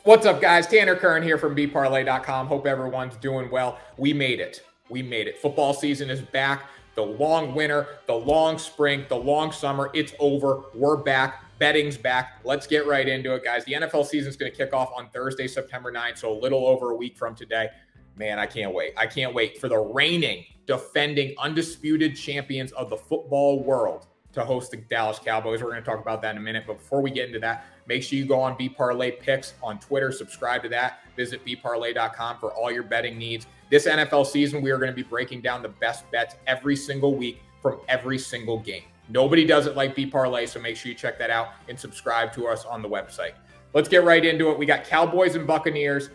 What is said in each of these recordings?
What's up, guys? Tanner Kern here from bparlay.com. Hope everyone's doing well. We made it. We made it. Football season is back. The long winter, the long spring, the long summer, it's over. We're back. Betting's back. Let's get right into it, guys. The NFL season is going to kick off on Thursday, September 9th, so a little over a week from today. Man, I can't wait. I can't wait for the reigning, defending, undisputed champions of the football world to host the Dallas Cowboys. We're going to talk about that in a minute. But before we get into that, make sure you go on bparlay picks on Twitter. Subscribe to that. Visit bparlay.com for all your betting needs. This NFL season, we are going to be breaking down the best bets every single week from every single game. Nobody does it like bparlay, so make sure you check that out and subscribe to us on the website. Let's get right into it. We got Cowboys and Buccaneers,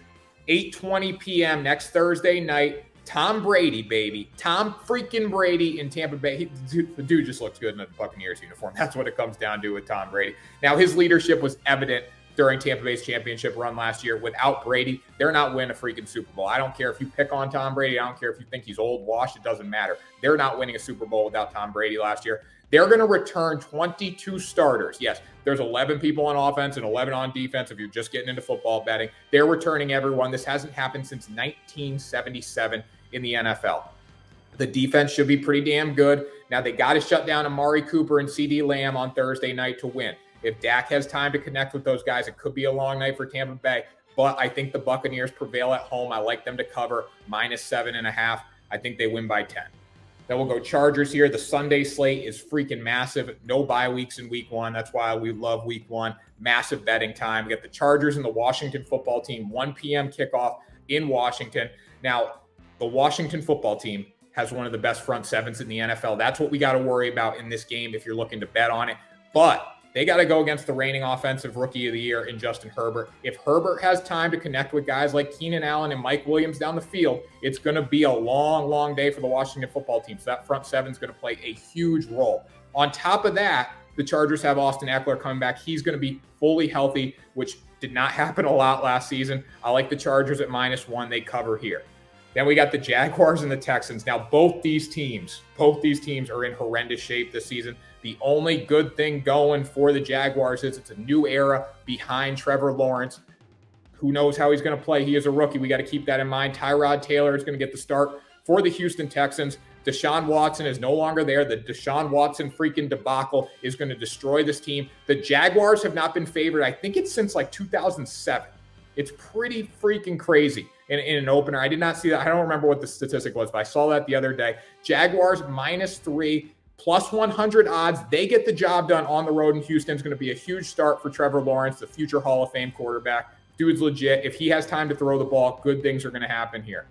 8:20 p.m. next Thursday night. Tom Brady, baby. Tom freaking Brady in Tampa Bay. The dude just looks good in a Buccaneers uniform. That's what it comes down to with Tom Brady. Now, his leadership was evident during Tampa Bay's championship run last year. Without Brady, they're not winning a freaking Super Bowl. I don't care if you pick on Tom Brady. I don't care if you think he's old, washed. It doesn't matter. They're not winning a Super Bowl without Tom Brady last year. They're going to return 22 starters. Yes, there's 11 people on offense and 11 on defense if you're just getting into football betting. They're returning everyone. This hasn't happened since 1977 in the NFL. The defense should be pretty damn good. Now, they got to shut down Amari Cooper and CD Lamb on Thursday night to win. If Dak has time to connect with those guys, it could be a long night for Tampa Bay. But I think the Buccaneers prevail at home. I like them to cover -7.5. I think they win by 10. Then we'll go Chargers here. The Sunday slate is freaking massive. No bye weeks in week one. That's why we love week one. Massive betting time. We got the Chargers and the Washington football team. 1 p.m. kickoff in Washington. Now, the Washington football team has one of the best front sevens in the NFL. That's what we got to worry about in this game if you're looking to bet on it. But they got to go against the reigning offensive rookie of the year in Justin Herbert. If Herbert has time to connect with guys like Keenan Allen and Mike Williams down the field, it's going to be a long, long day for the Washington football team. So that front seven is going to play a huge role. On top of that, the Chargers have Austin Eckler coming back. He's going to be fully healthy, which did not happen a lot last season. I like the Chargers at -1. They cover here. Then we got the Jaguars and the Texans. Now, both these teams are in horrendous shape this season. The only good thing going for the Jaguars is it's a new era behind Trevor Lawrence. Who knows how he's going to play? He is a rookie. We got to keep that in mind. Tyrod Taylor is going to get the start for the Houston Texans. Deshaun Watson is no longer there. The Deshaun Watson freaking debacle is going to destroy this team. The Jaguars have not been favored. I think it's since like 2007. It's pretty freaking crazy in an opener. I did not see that. I don't remember what the statistic was, but I saw that the other day. Jaguars -3, +100 odds. They get the job done on the road in Houston. It's going to be a huge start for Trevor Lawrence, the future Hall of Fame quarterback. Dude's legit. If he has time to throw the ball, good things are going to happen here.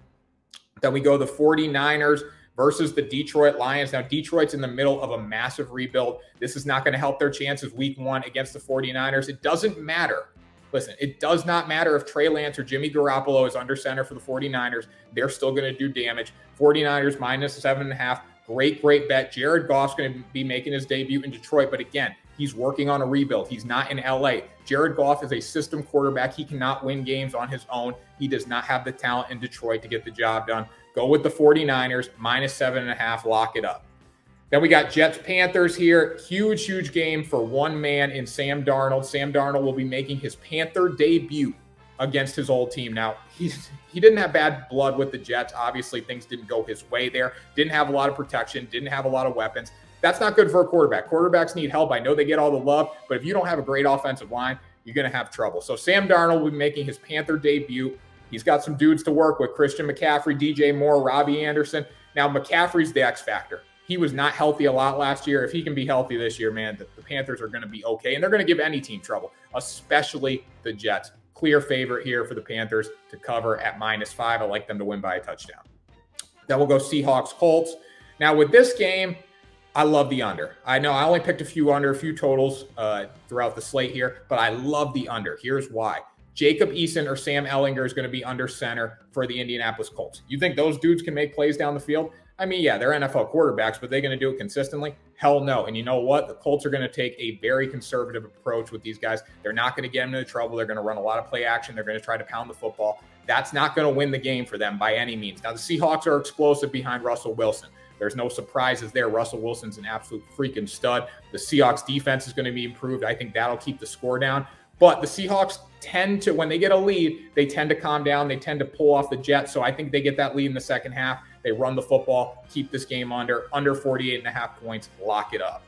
Then we go the 49ers versus the Detroit Lions. Now, Detroit's in the middle of a massive rebuild. This is not going to help their chances week one against the 49ers. It doesn't matter. Listen, it does not matter if Trey Lance or Jimmy Garoppolo is under center for the 49ers. They're still going to do damage. 49ers -7.5. Great bet. Jared Goff's going to be making his debut in Detroit. But again, he's working on a rebuild. He's not in LA. Jared Goff is a system quarterback. He cannot win games on his own. He does not have the talent in Detroit to get the job done. Go with the 49ers, -7.5. Lock it up. Then we got Jets-Panthers here. Huge game for one man in Sam Darnold. Sam Darnold will be making his Panther debut against his old team. Now, he didn't have bad blood with the Jets. Obviously, things didn't go his way there. Didn't have a lot of protection. Didn't have a lot of weapons. That's not good for a quarterback. Quarterbacks need help. I know they get all the love, but if you don't have a great offensive line, you're going to have trouble. So Sam Darnold will be making his Panther debut. He's got some dudes to work with. Christian McCaffrey, DJ Moore, Robbie Anderson. Now, McCaffrey's the X factor. He was not healthy a lot last year. If he can be healthy this year, man, the Panthers are going to be okay. And they're going to give any team trouble, especially the Jets. Clear favorite here for the Panthers to cover at -5. I like them to win by a touchdown. Then we'll go Seahawks, Colts. Now, with this game, I love the under. I know I only picked a few totals throughout the slate here, but I love the under. Here's why. Jacob Eason or Sam Ehlinger is going to be under center for the Indianapolis Colts. You think those dudes can make plays down the field? I mean, yeah, they're NFL quarterbacks, but they're going to do it consistently? Hell no. And you know what? The Colts are going to take a very conservative approach with these guys. They're not going to get them into trouble. They're going to run a lot of play action. They're going to try to pound the football. That's not going to win the game for them by any means. Now, the Seahawks are explosive behind Russell Wilson. There's no surprises there. Russell Wilson's an absolute freaking stud. The Seahawks defense is going to be improved. I think that'll keep the score down. But the Seahawks tend to, when they get a lead, they tend to calm down. They tend to pull off the Jets. So I think they get that lead in the second half. They run the football, keep this game under 48.5 points, lock it up.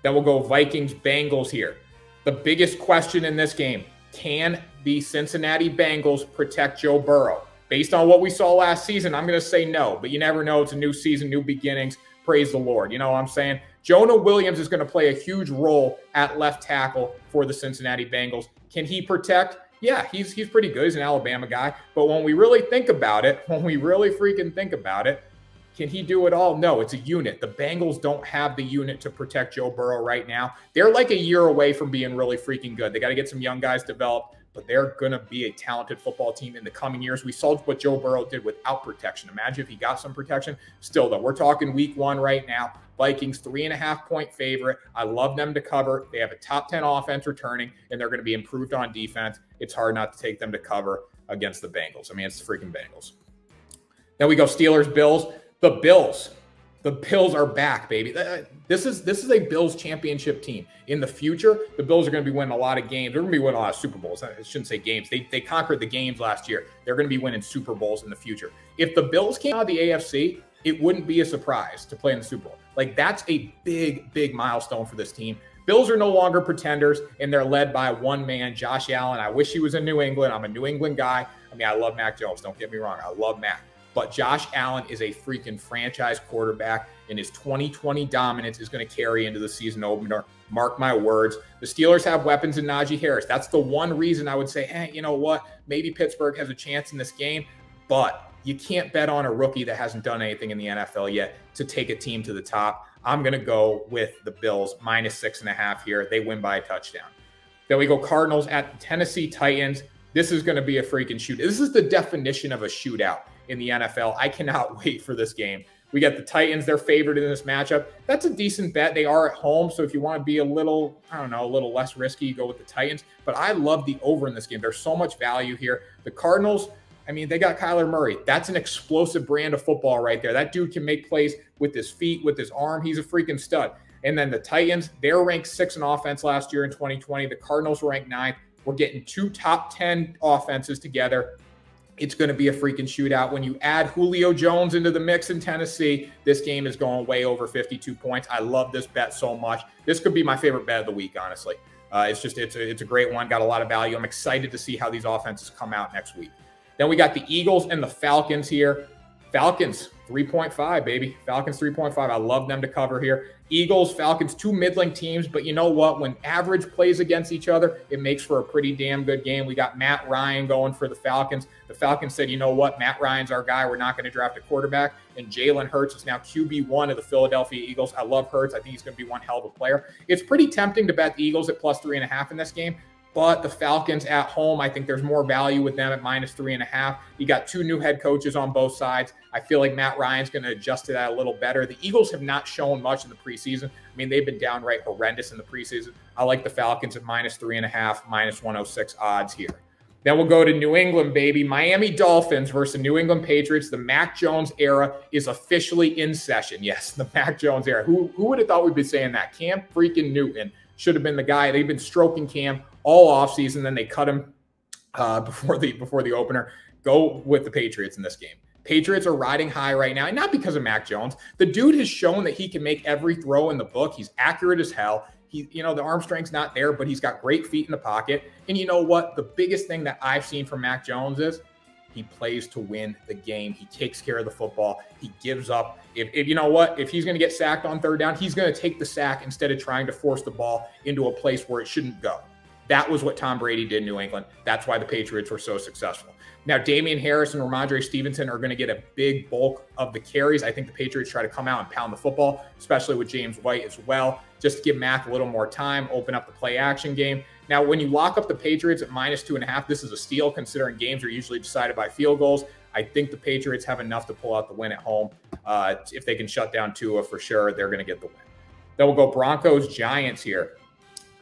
Then we'll go Vikings, Bengals here. The biggest question in this game, can the Cincinnati Bengals protect Joe Burrow? Based on what we saw last season, I'm going to say no, but you never know. It's a new season, new beginnings. Praise the Lord. You know what I'm saying? Jonah Williams is going to play a huge role at left tackle for the Cincinnati Bengals. Can he protect? Yeah, he's pretty good. He's an Alabama guy. But when we really think about it, can he do it all? No, it's a unit. The Bengals don't have the unit to protect Joe Burrow right now. They're like a year away from being really freaking good. They got to get some young guys developed, but they're going to be a talented football team in the coming years. We saw what Joe Burrow did without protection. Imagine if he got some protection. Still, though, we're talking week 1 right now. Vikings, 3.5-point favorite. I love them to cover. They have a top 10 offense returning, and they're going to be improved on defense. It's hard not to take them to cover against the Bengals. I mean, it's the freaking Bengals. Then we go Steelers, Bills. The Bills are back, baby. This is a Bills championship team. In the future, the Bills are going to be winning a lot of games. They're going to be winning a lot of Super Bowls. I shouldn't say games. They conquered the games last year. They're going to be winning Super Bowls in the future. If the Bills came out of the AFC, it wouldn't be a surprise to play in the Super Bowl. Like, that's a big, big milestone for this team. Bills are no longer pretenders, and they're led by one man, Josh Allen. I wish he was in New England. I'm a New England guy. I mean, I love Mac Jones. Don't get me wrong. I love Mac. But Josh Allen is a freaking franchise quarterback, and his 2020 dominance is going to carry into the season opener. Mark my words. The Steelers have weapons in Najee Harris. That's the one reason I would say, hey, you know what? Maybe Pittsburgh has a chance in this game, but you can't bet on a rookie that hasn't done anything in the NFL yet to take a team to the top. I'm going to go with the Bills, -6.5 here. They win by a touchdown. Then we go Cardinals at the Tennessee Titans. This is going to be a freaking shootout. This is the definition of a shootout in the NFL. I cannot wait for this game. We got the Titans. They're favored in this matchup. That's a decent bet. They are at home, so if you want to be a little, I don't know, a little less risky, you go with the Titans. But I love the over in this game. There's so much value here. The Cardinals, I mean, they got Kyler Murray. That's an explosive brand of football right there. That dude can make plays with his feet, with his arm. He's a freaking stud. And then the Titans, they're ranked 6th in offense last year in 2020. The Cardinals were ranked 9th. We're getting 2 top 10 offenses together. It's going to be a freaking shootout. When you add Julio Jones into the mix in Tennessee, this game is going way over 52 points. I love this bet so much. This could be my favorite bet of the week, honestly. It's a great one. Got a lot of value. I'm excited to see how these offenses come out next week. Then we got the Eagles and the Falcons here. Falcons, 3.5, baby. Falcons, 3.5. I love them to cover here. Eagles, Falcons, 2 middling teams. But you know what? When average plays against each other, it makes for a pretty damn good game. We got Matt Ryan going for the Falcons. The Falcons said, you know what? Matt Ryan's our guy. We're not going to draft a quarterback. And Jalen Hurts is now QB1 of the Philadelphia Eagles. I love Hurts. I think he's going to be one hell of a player. It's pretty tempting to bet the Eagles at +3.5 in this game. But the Falcons at home, I think there's more value with them at -3.5. You got 2 new head coaches on both sides. I feel like Matt Ryan's going to adjust to that a little better. The Eagles have not shown much in the preseason. I mean, they've been downright horrendous in the preseason. I like the Falcons at -3.5, -106 odds here. Then we'll go to New England, baby. Miami Dolphins versus New England Patriots. The Mac Jones era is officially in session. Yes, the Mac Jones era. Who would have thought we'd be saying that? Cam freaking Newton should have been the guy. They've been stroking Cam all offseason. Then they cut him before the opener. Go with the Patriots in this game. Patriots are riding high right now, and not because of Mac Jones. The dude has shown that he can make every throw in the book. He's accurate as hell. The arm strength's not there, but he's got great feet in the pocket. And you know what? The biggest thing that I've seen from Mac Jones is he plays to win the game. He takes care of the football. He gives up. If you know what? If he's going to get sacked on 3rd down, he's going to take the sack instead of trying to force the ball into a place where it shouldn't go. That was what Tom Brady did in New England. That's why the Patriots were so successful. Now, Damian Harris and Ramondre Stevenson are going to get a big bulk of the carries. I think the Patriots try to come out and pound the football, especially with James White as well, just to give Mac a little more time, open up the play-action game. Now, when you lock up the Patriots at -2.5, this is a steal considering games are usually decided by field goals. I think the Patriots have enough to pull out the win at home. If they can shut down Tua for sure, they're going to get the win. Then we'll go Broncos-Giants here.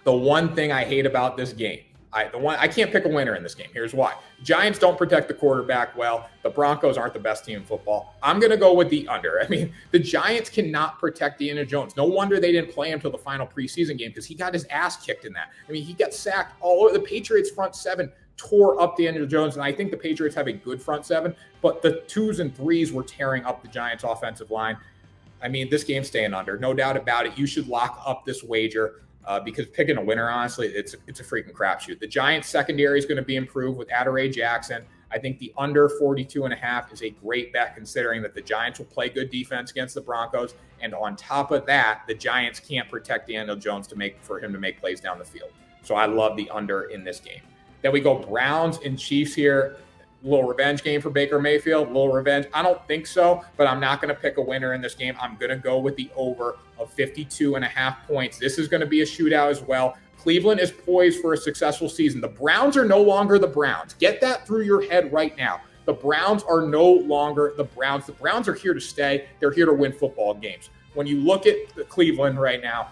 The one thing I hate about this game, I can't pick a winner in this game. Here's why. Giants don't protect the quarterback well. The Broncos aren't the best team in football. I'm going to go with the under. I mean, the Giants cannot protect Daniel Jones. No wonder they didn't play him till the final preseason game because he got his ass kicked in that. I mean, he got sacked all over. The Patriots front seven tore up Daniel Jones, and I think the Patriots have a good front seven, but the 2s and 3s were tearing up the Giants offensive line. I mean, this game's staying under, no doubt about it. You should lock up this wager. Because picking a winner, honestly, it's a freaking crapshoot. The Giants secondary is going to be improved with Adoree Jackson. I think the under 42.5 is a great bet considering that the Giants will play good defense against the Broncos. And on top of that, the Giants can't protect Daniel Jones for him to make plays down the field. So I love the under in this game. Then we go Browns and Chiefs here. A little revenge game for Baker Mayfield, a little revenge. I don't think so, but I'm not going to pick a winner in this game. I'm going to go with the over of 52.5 points. This is going to be a shootout as well. Cleveland is poised for a successful season. The Browns are no longer the Browns. Get that through your head right now. The Browns are no longer the Browns. The Browns are here to stay. They're here to win football games. When you look at Cleveland right now,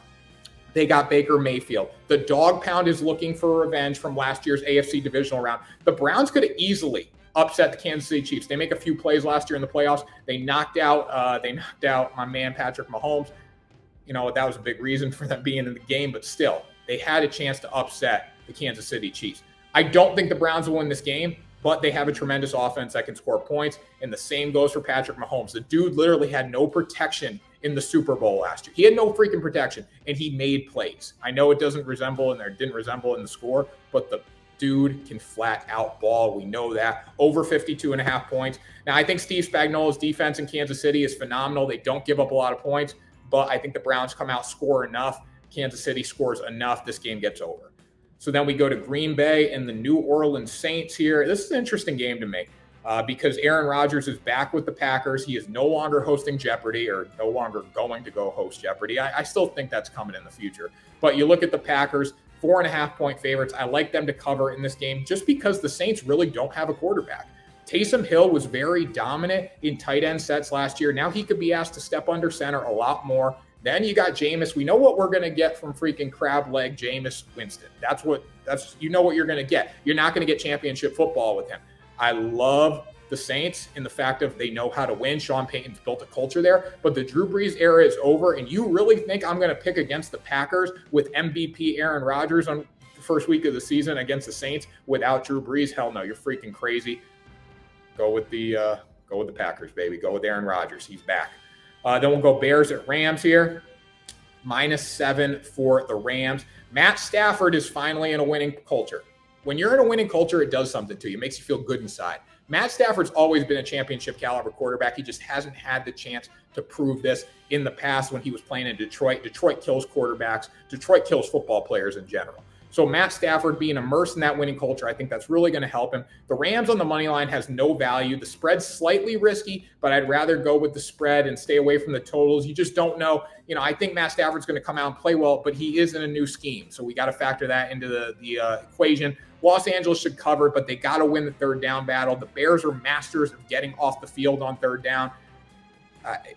they got Baker Mayfield. The dog pound is looking for revenge from last year's AFC divisional round. The Browns could have easily upset the Kansas City Chiefs. They make a few plays last year in the playoffs. They knocked out my man Patrick Mahomes. You know, that was a big reason for them being in the game, but still, they had a chance to upset the Kansas City Chiefs. I don't think the Browns will win this game, but they have a tremendous offense that can score points, and the same goes for Patrick Mahomes. The dude literally had no protection in the Super Bowl last year. He had no freaking protection, and he made plays. I know it didn't resemble in the score, but the dude can flat out ball. We know that. Over 52.5 points. Now, I think Steve Spagnuolo's defense in Kansas City is phenomenal. They don't give up a lot of points, but I think the Browns come out, score enough. Kansas City scores enough. This game gets over. So then we go to Green Bay and the New Orleans Saints here. This is an interesting game to me because Aaron Rodgers is back with the Packers. He is no longer hosting Jeopardy or no longer going to go host Jeopardy. I still think that's coming in the future. But you look at the Packers, 4.5-point favorites. I like them to cover in this game just because the Saints really don't have a quarterback. Taysom Hill was very dominant in tight end sets last year. Now he could be asked to step under center a lot more. Then you got Jameis. We know what we're going to get from freaking crab leg Jameis Winston. You know what you're going to get. You're not going to get championship football with him. I love the Saints in the fact of they know how to win. Sean Payton's built a culture there, but the Drew Brees era is over. And you really think I'm going to pick against the Packers with MVP Aaron Rodgers on the first week of the season against the Saints without Drew Brees? Hell no, you're freaking crazy. Go with the Packers, baby. Go with Aaron Rodgers. He's back. Then we'll go Bears at Rams here. -7 for the Rams. Matt Stafford is finally in a winning culture. When you're in a winning culture, it does something to you. It makes you feel good inside. Matt Stafford's always been a championship caliber quarterback. He just hasn't had the chance to prove this in the past when he was playing in Detroit. Detroit kills quarterbacks. Detroit kills football players in general. So Matt Stafford being immersed in that winning culture, I think that's really going to help him. The Rams on the money line has no value. The spread's slightly risky, but I'd rather go with the spread and stay away from the totals. You just don't know. You know, I think Matt Stafford's going to come out and play well, but he is in a new scheme. So we got to factor that into the equation. Los Angeles should cover, but they got to win the third down battle. The Bears are masters of getting off the field on third down.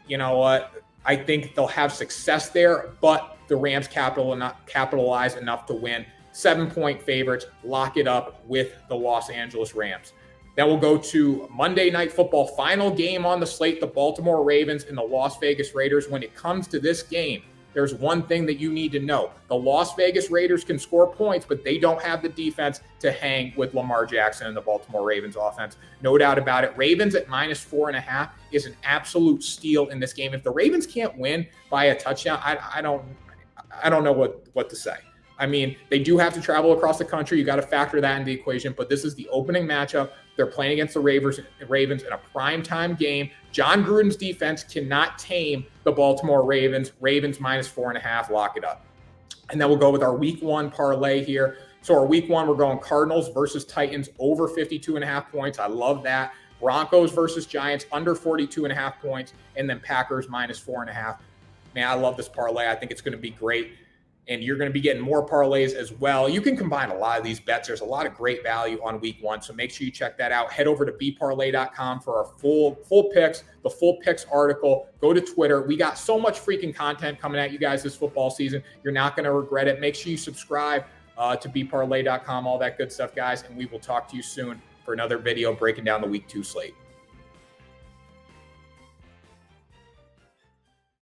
You know what? I think they'll have success there, but the Rams capitalize enough to win. 7-point favorites, lock it up with the Los Angeles Rams. Then we'll go to Monday Night Football, final game on the slate, the Baltimore Ravens and the Las Vegas Raiders. When it comes to this game, there's one thing that you need to know. The Las Vegas Raiders can score points, but they don't have the defense to hang with Lamar Jackson and the Baltimore Ravens offense. No doubt about it. Ravens at -4.5 is an absolute steal in this game. If the Ravens can't win by a touchdown, I don't know what to say. I mean, they do have to travel across the country. You got to factor that into the equation, but this is the opening matchup. They're playing against the Ravens in a primetime game. John Gruden's defense cannot tame the Baltimore Ravens. Ravens -4.5, lock it up. And then we'll go with our week 1 parlay here. So our week 1, we're going Cardinals versus Titans over 52.5 points. I love that. Broncos versus Giants under 42.5 points, and then Packers -4.5. Man, I love this parlay. I think it's going to be great. And you're going to be getting more parlays as well. You can combine a lot of these bets. There's a lot of great value on week 1, so make sure you check that out. Head over to bparlay.com for our full picks, the full picks article. Go to Twitter. We got so much freaking content coming at you guys this football season. You're not going to regret it. Make sure you subscribe. to beparlay.com, all that good stuff, guys. And we will talk to you soon for another video breaking down the week 2 slate.